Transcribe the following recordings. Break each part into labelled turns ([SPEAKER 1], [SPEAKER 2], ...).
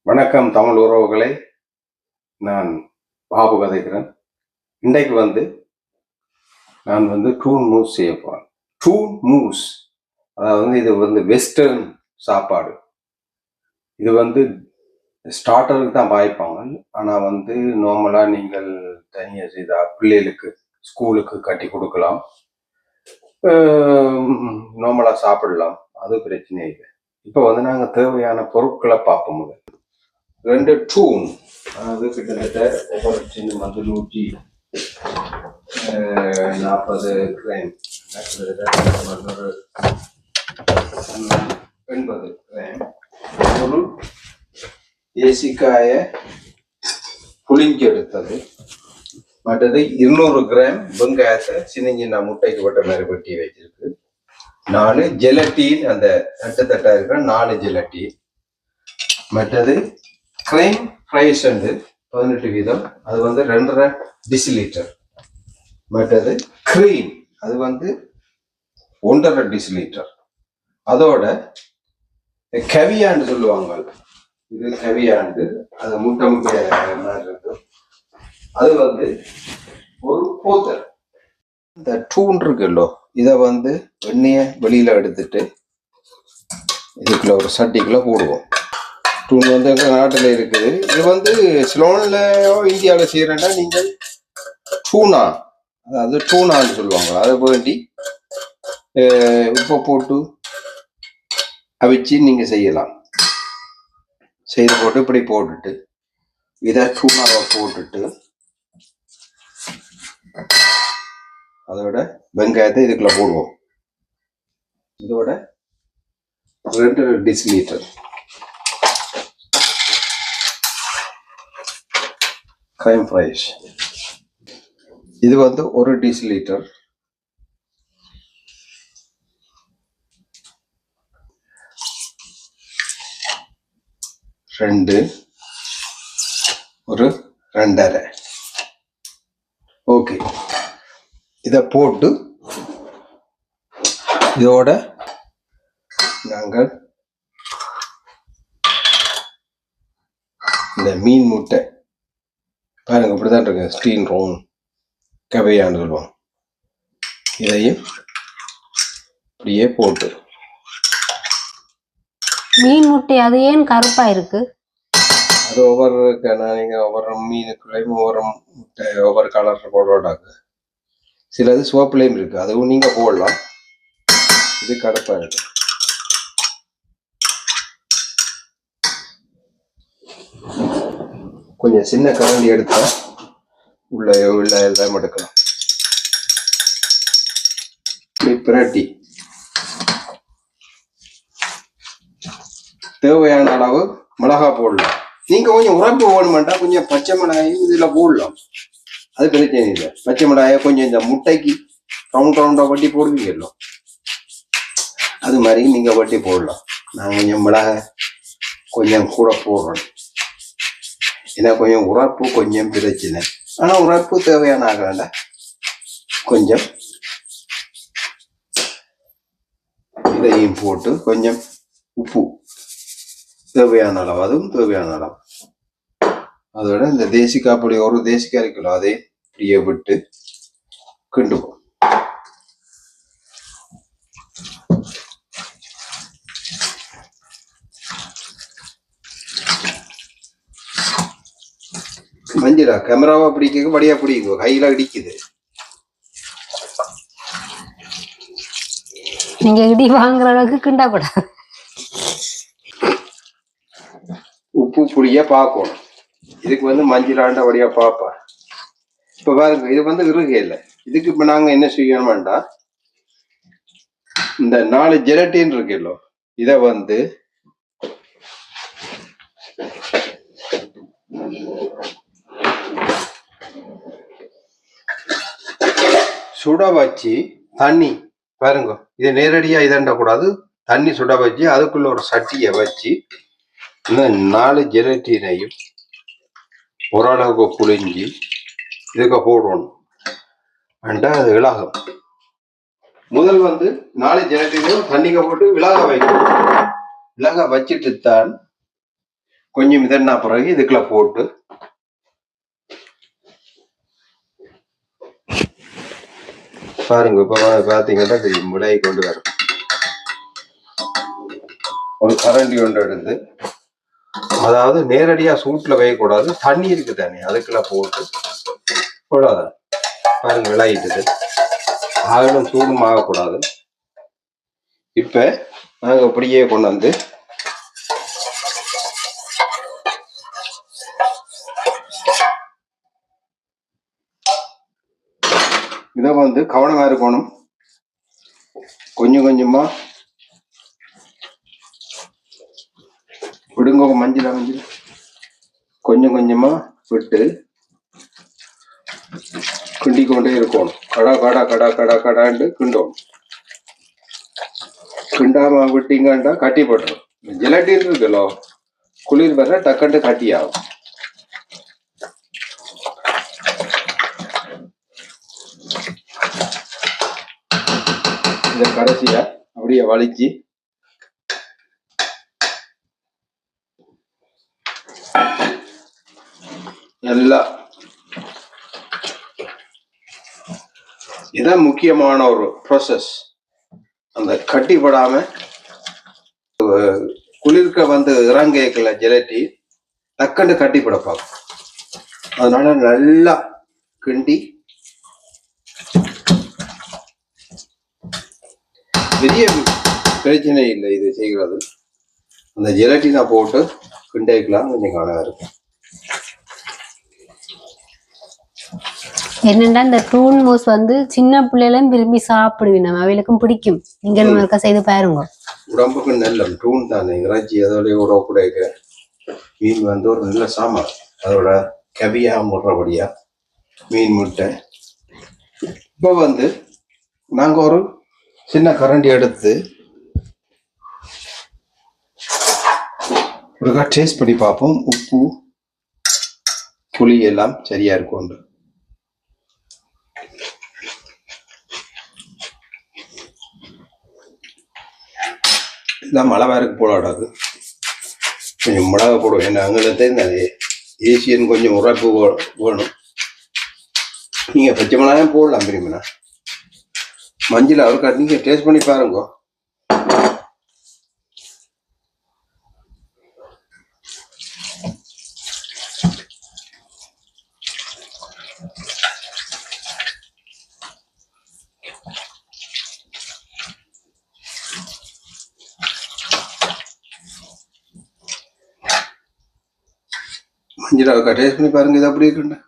[SPEAKER 1] வணக்கம் தமிழ் உறவுகளை, நான் பாபு கதைக்கிறேன். இன்றைக்கு நான் டூன் மூஸ் செய்ய போறேன். டூன் மூஸ், அதாவது இது வெஸ்டர்ன் சாப்பாடு. இது ஸ்டார்டருக்கு தான் பாய்ப்பாங்க. ஆனால் நார்மலாக நீங்கள் தனியாக செய்த பிள்ளைகளுக்கு ஸ்கூலுக்கு கட்டி கொடுக்கலாம், நார்மலாக சாப்பிடலாம், அது பிரச்சனை இல்லை. இப்போ நாங்கள் தேவையான பொருட்களை பார்ப்போம். 2 டூன், அதாவது கிட்டத்தட்ட ஒவ்வொரு சின்ன 140 கிராம், 80 கிராம். ஒரு தேசிக்காய புளிஞ்சு எடுத்தது. மற்றது 200 கிராம் வெங்காயத்தை சின்ன சின்ன முட்டைக்கு வட்ட மாதிரி வெட்டி வச்சிருக்கு. 4 ஜெலட்டின், அந்த தட்டா இருக்கிற 4 ஜெலட்டின். மற்றது கிரைம் ஃப்ரைஸ் 18 வீதம், அது 2.5 டிசிலிட்டர். மற்றது கிரீம், அது 1.5 டிசிலிட்டர். அதோட கவியாண்டு சொல்லுவாங்க, இது கவியாண்டு, அது முட்டை மாதிரி இருக்கு. அது ஒரு போத்தல். இந்த டூன் இருக்குல்லோ, இதை எண்ணெயை வெளியில எடுத்துட்டு இதுக்குள்ள ஒரு சட்டிக்குள்ள போடுவோம். டூன் எங்கள் நாட்டில் இருக்குது. இது சிலோனில் இந்தியாவில் செய்கிறேன்னா நீங்கள் டூனா, அதாவது டூனான்னு சொல்லுவாங்க. அதை வேண்டி உப்பை போட்டு அவிச்சு நீங்கள் செய்யலாம். செய்து போட்டு இப்படி போட்டுட்டு இதை டூனாவை போட்டுட்டு அதோட வெங்காயத்தை இதுக்குள்ள போடுவோம். இதோட 2 டிசிலிட்டர் கிரைம் ஃப்ரைஸ், இது 1 டிசிலிட்டர். ஒரு 2.5. ஓகே, இதை போட்டு இதோட நாங்கள் இந்த மீன் முட்டை பாருங்க, இப்படிதான் இருக்கு, ஸ்டீல் ரவுண்ட் கவையான்னு சொல்லுவோம். இதையும் இப்படியே போட்டு
[SPEAKER 2] மீன் முட்டை, அது ஏன் கருப்பா இருக்கு?
[SPEAKER 1] அது ஒவ்வொரு மீனுக்குள்ளையும் ஒவ்வொரு முட்டை ஒவ்வொரு கலர் போடுறாங்க. சிலது சிவப்புலையும் இருக்கு, அதுவும் நீங்க போடலாம். இது கருப்பா இருக்கு. கொஞ்சம் சின்ன கரண்டி எடுத்தா உள்ள எல்லாம் எடுக்கலாம். பிரட்டி தேவையான அளவு மிளகா போடலாம். நீங்க கொஞ்சம் உரைப்பு வேணுமெண்டா கொஞ்சம் பச்சை மிளகாயும் இதுல போடலாம், அது பிரச்சனை இல்லை. பச்சை மிளகாய கொஞ்சம் இந்த முட்டைக்கு ரவுண்டா வட்டி போடுவீங்கല്ലോ, அது மாதிரி நீங்க வட்டி போடலாம். நான் கொஞ்சம் மிளகாய் கொஞ்சம் கூட போடுறேன், ஏன்னா கொஞ்சம் உரைப்பு கொஞ்சம் பிரச்சனை. ஆனா உரைப்பு தேவையான ஆகலண்டா கொஞ்சம் இதையும் போட்டு கொஞ்சம் உப்பு தேவையான அளவு, அதுவும் தேவையான அளவு. அதோட இந்த தேசிக்காய் பொடி, ஒரு தேசிக்காய் இருக்கணும், அதை இப்படியே விட்டு கிண்டுவோம். மஞ்சளா கேமராவா பிடிக்க படியா பிடிக்கும், கையில இடிக்குது.
[SPEAKER 2] நீங்க இடி வாங்குற அளவுக்கு கிண்டா கூடாது.
[SPEAKER 1] உப்பு புளிய பார்க்கணும். இதுக்கு மஞ்சளாண்ட வழியா பார்ப்பா. இப்ப பாருங்க, இது இறுகை இல்லை. இதுக்கு இப்ப நாங்க என்ன செய்யணும்டா, இந்த 4 ஜெலட்டின் இருக்குல்லோ, இத சுட வச்சு தண்ணி பாருங்க, இதை நேரடியா இதண்ட கூடாது, தண்ணி சுட வச்சு அதுக்குள்ள ஒரு சட்டியை வச்சு இந்த 4 ஜெலட்டினையும் ஓரளவுக்கு புளிஞ்சு இதுக்கு போடணும். அண்டா அது இலகம். முதல் 4 ஜெலட்டினையும் தண்ணிக்க போட்டு விலக வைக்கணும். விலக வச்சுட்டு தான் கொஞ்சம் இதன்னா பிறகு இதுக்குள்ள போட்டு பாருங்க. இப்ப பாத்தீங்கன்னா மிளகி கொண்டு வரும். ஒரு கரண்டி ஒன்று எடுத்து, அதாவது நேரடியா சூட்டுல வைக்கக்கூடாது, தண்ணி இருக்கு தானே அதுக்குள்ள போட்டு போடாத. பாருங்க விளையிட்டது, ஆகணும் சூடும் ஆகக்கூடாது. இப்ப நாங்க அப்படியே கொண்டு வந்து இதை வந்து கவனமா இருக்கணும். கொஞ்சம் கொஞ்சமா விடுங்க. மஞ்சள் கொஞ்சம் கொஞ்சமா விட்டு கிண்டி கொண்டே இருக்கணும். கடா கடா கடா கடா கடாண்டு கிண்டோம். கிண்டாம விட்டீங்கன்னா கட்டி போட்டுரும். ஜிலட்டின் இருக்குல்லோ, குளிர் வர டக்கண்டு கட்டி ஆகும். இந்த கடைசியா அப்படியே வலிச்சு நல்லா, இதான் முக்கியமான ஒரு ப்ராசஸ். அந்த கட்டிப்படாம குளிர்க்க வந்து இறங்கல ஜெலட்டி டக்கண்டு கட்டிப்படப்பாங்க. அதனால நல்லா கிண்டி, பெரிய பிரச்சனை இல்லை இது செய்கிறது. அந்த ஜெலட்டினை போட்டு கிண்டிக்கலாம், கொஞ்சம் காண இருக்கும்.
[SPEAKER 2] என்னண்டா இந்த டூன் மூஸ் வந்து சின்ன பிள்ளைகளும் விரும்பி சாப்பிடுவீங்க, அவைகளுக்கும் பிடிக்கும். நீங்க இருக்கா செய்து பாருங்க.
[SPEAKER 1] உடம்புக்கு நல்ல டூன் தானே, இறைச்சி அதோடைய உறவு கூட மீன் வந்து ஒரு நல்ல சாமான். அதோட கவியா முடுறபடியா மீன் முட்டை. இப்போ வந்து நாங்க ஒரு சின்ன கரண்டி எடுத்து ஒருக்கா டேஸ்ட் பண்ணி பார்ப்போம். உப்பு புளி எல்லாம் சரியா இருக்கும். எல்லாம் மழை வேறுக்கு போடாது, கொஞ்சம் மிளகா போடுவோம். ஏன்னா அங்கே அது ஏசியன் கொஞ்சம் உரைப்பு வேணும். நீங்க பச்சை மிளகாயும் போடலாம் பிரிமினா. மஞ்சள் அவருக்கு நீங்க டேஸ்ட் பண்ணி பாருங்க. மஞ்சள் அவருக்கு டேஸ்ட் பண்ணி பாருங்க, இது அப்படி இருக்குண்ணா.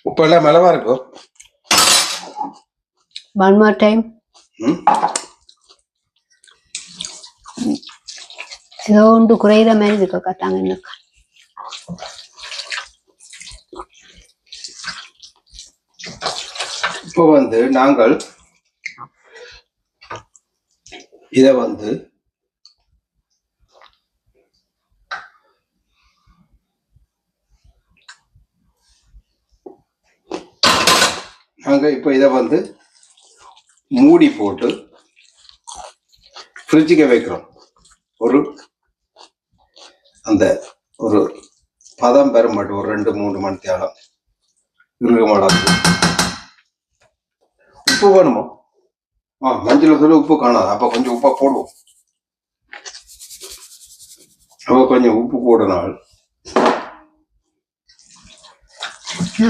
[SPEAKER 1] உப்பெல்லாம் மிளவா இருக்கும்.
[SPEAKER 2] One more time. ஏதோ ஒன்று குறையிற மாதிரி இருக்கா தாங்க. என்னக்கா
[SPEAKER 1] இப்போ வந்து நாங்கள் இத வந்து நாங்கள் இப்போ இதை வந்து மூடி போட்டு ஃப்ரிட்ஜுக்கு வைக்கிறோம். ஒரு அந்த ஒரு பதம் பெற மாட்டோம். ஒரு 2-3 மணி தேவை இருக்க மாட்டாது. உப்பு வேணுமா? மஞ்சள் தூள் உப்பு காணாது. அப்போ கொஞ்சம் உப்பா போடுவோம். அப்போ கொஞ்சம் உப்பு போடனால்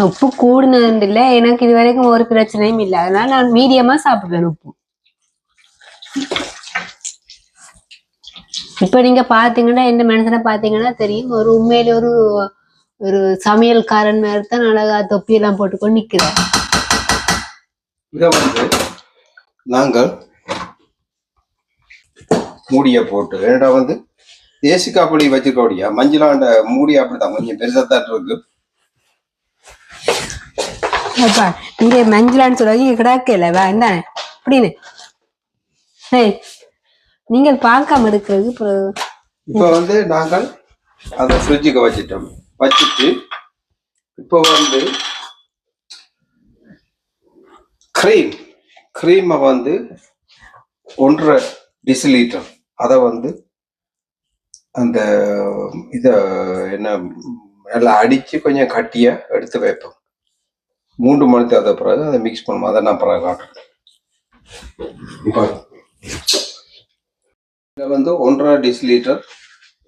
[SPEAKER 2] உப்பு கூடுனது இல்லை. எனக்கு இது வரைக்கும் ஒரு பிரச்சனையும் இல்லை. அதனால நான் மீடியமா சாப்பிடுவேன் உப்பு. இப்ப நீங்க பாத்தீங்கன்னா, இந்த மனுஷனை பாத்தீங்கன்னா தெரியும், ஒரு உண்மையில ஒரு ஒரு சமையல்காரன் மாதிரி தான் அழகா தொப்பியெல்லாம் போட்டுக்கொண்டு நிக்கிறார்.
[SPEAKER 1] இதை வந்து நாங்கள் மூடிய போட்டு, ஏன்னா வந்து தேசி காப்பொடி வச்சிருக்கோடியா, மஞ்சளாண்ட மூடி அப்படித்தான் கொஞ்சம் பெருசாத்தான் இருக்கு.
[SPEAKER 2] இங்க மஞ்சளான்னு சொல்லுவாங்க, கிடாக்கல வேண்டானே அப்படின்னு நீங்கள் பார்க்காம இருக்கிறது.
[SPEAKER 1] இப்ப வந்து நாங்கள் அந்த ஃப்ரிட்ஜுக்கு வச்சுட்டோம். வச்சுட்டு இப்போ வந்து கிரீமை வந்து 1.5 டிசிலீட்டர் அதை வந்து அந்த இதை என்ன நல்லா அடித்து கொஞ்சம் கட்டியாக எடுத்து வைப்போம். 3 மணி தேர்ந்த பிறகு அதை மிக்ஸ் பண்ணுவோம். அதை நான் பிறகு காட்டுறேன். இப்போ இதில் வந்து 1.5 டிசிலீட்டர்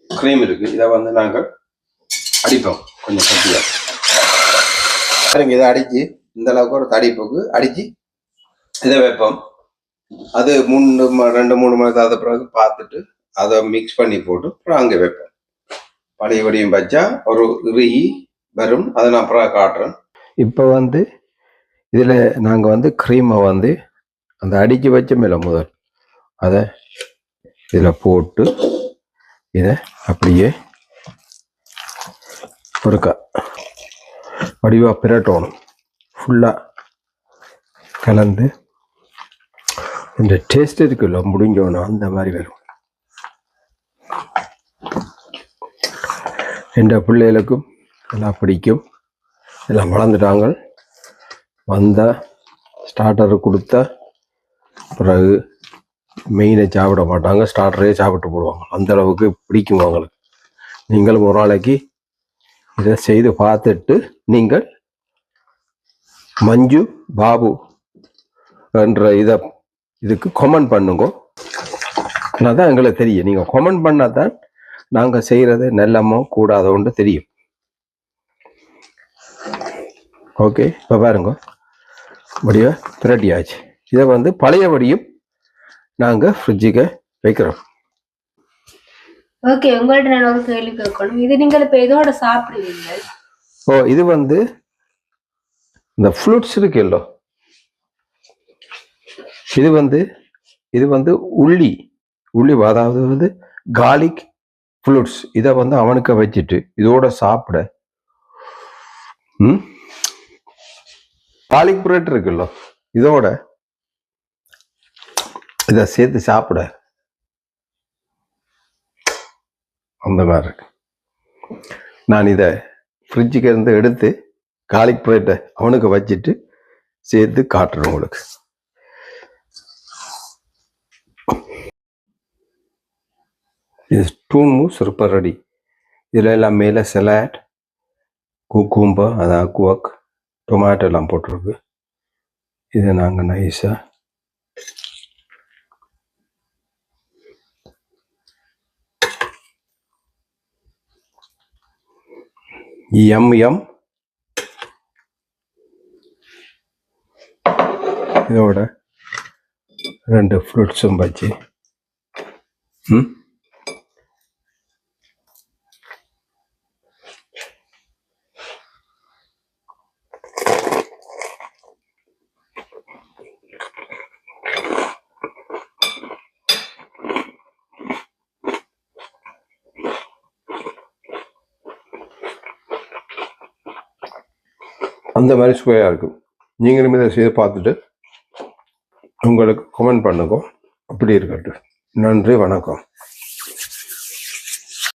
[SPEAKER 1] க்ரீம் இருக்குது. இதை வந்து நாங்கள் அடிப்போம் கொஞ்சம் கட்டியாக. பாருங்க, இதை அடித்து இந்த அளவுக்கு ஒரு தடிப்புக்கு அடித்து இதை வைப்போம். அது 2-3 மணி தேர்ந்த பிறகு பார்த்துட்டு அதை மிக்ஸ் பண்ணி போட்டு அப்புறம் அங்கே வைப்பேன். பழைய வடியும் வச்சா ஒரு இறுகி வரும். அதை நான் அப்புறம் காட்டுறேன். இப்போ வந்து இதில் நாங்கள் வந்து க்ரீமை வந்து அந்த அடித்து வச்ச மேலே முதல் அதை இதில் போட்டு இதை அப்படியே ஒருக்கா வடிவாக பிரட்டணும். ஃபுல்லாக கலந்து இந்த டேஸ்ட் இருக்குல்ல முடிஞ்சோன்னா அந்த மாதிரி வரும். எந்த பிள்ளைகளுக்கும் எல்லாம் பிடிக்கும். எல்லாம் வளர்ந்துட்டாங்க. வந்த ஸ்டார்டரு கொடுத்தா பிறகு மெயினை சாப்பிட மாட்டாங்க, ஸ்டார்டரே சாப்பிட்டு போடுவாங்க. அந்த அளவுக்கு பிடிக்கும் அவங்களுக்கு. நீங்களும் ஒரு நாளைக்கு இதை செய்து பார்த்துட்டு நீங்கள் மஞ்சு பாபு என்ற இதுக்கு கமெண்ட் பண்ணுங்க. ஆனால் தான் எங்களுக்கு தெரியும். நீங்கள் கமெண்ட் பண்ணால் தான் நாங்கள் செய்கிறது நல்லமோ கூடாதோன்னு தெரியும். ஓகே, இப்போ பாருங்க வடிவா ரெடி ஆச்சு. இதை வந்து பழைய வடியும் நாங்கள் ஃப்ரிட்ஜுக்கு வைக்கிறோம்.
[SPEAKER 2] ஓகே, உங்கள்ட்ட நான் ஒரு கேள்வி கேட்கணும். இது நீங்கள் இப்போ இதோட சாப்பிடுவீங்க?
[SPEAKER 1] ஓ, இது வந்து இந்த ஃப்ரூட்ஸ் இருக்குல்லோ, இது வந்து உள்ளி அதாவது வந்து கார்லிக் ஃப்ரூட்ஸ். இதை வந்து அவனுக்கு வச்சுட்டு இதோட சாப்பிட கார்லிக் பிரெட் இருக்குல்ல, இதோட இதை சேர்த்து சாப்பிட அந்த மாதிரி இருக்கு. நான் இதை ஃப்ரிட்ஜுக்கு இருந்து எடுத்து கார்லிக் பிரெட்டை அவனுக்கு வச்சுட்டு சேர்த்து காட்டுறேன் உங்களுக்கு. இது ஸ்டூன் மூஸ் சூப்பர் ரெடி. இதில் எல்லாம் மேலே சலாட், குக்கும்பர், அது அக்குவக், டொமேட்டோ எல்லாம் போட்டிருக்கு. இதை நாங்கள் நைஸாக எம் இதோட 2 ஃப்ரூட்ஸும் வச்சு அந்த மாதிரி சுவையாக இருக்கும். நீங்களும் இதை செய்து பார்த்துட்டு உங்களுக்கு கமெண்ட் பண்ணுங்க. அப்படி இருக்கட்டும். நன்றி, வணக்கம்.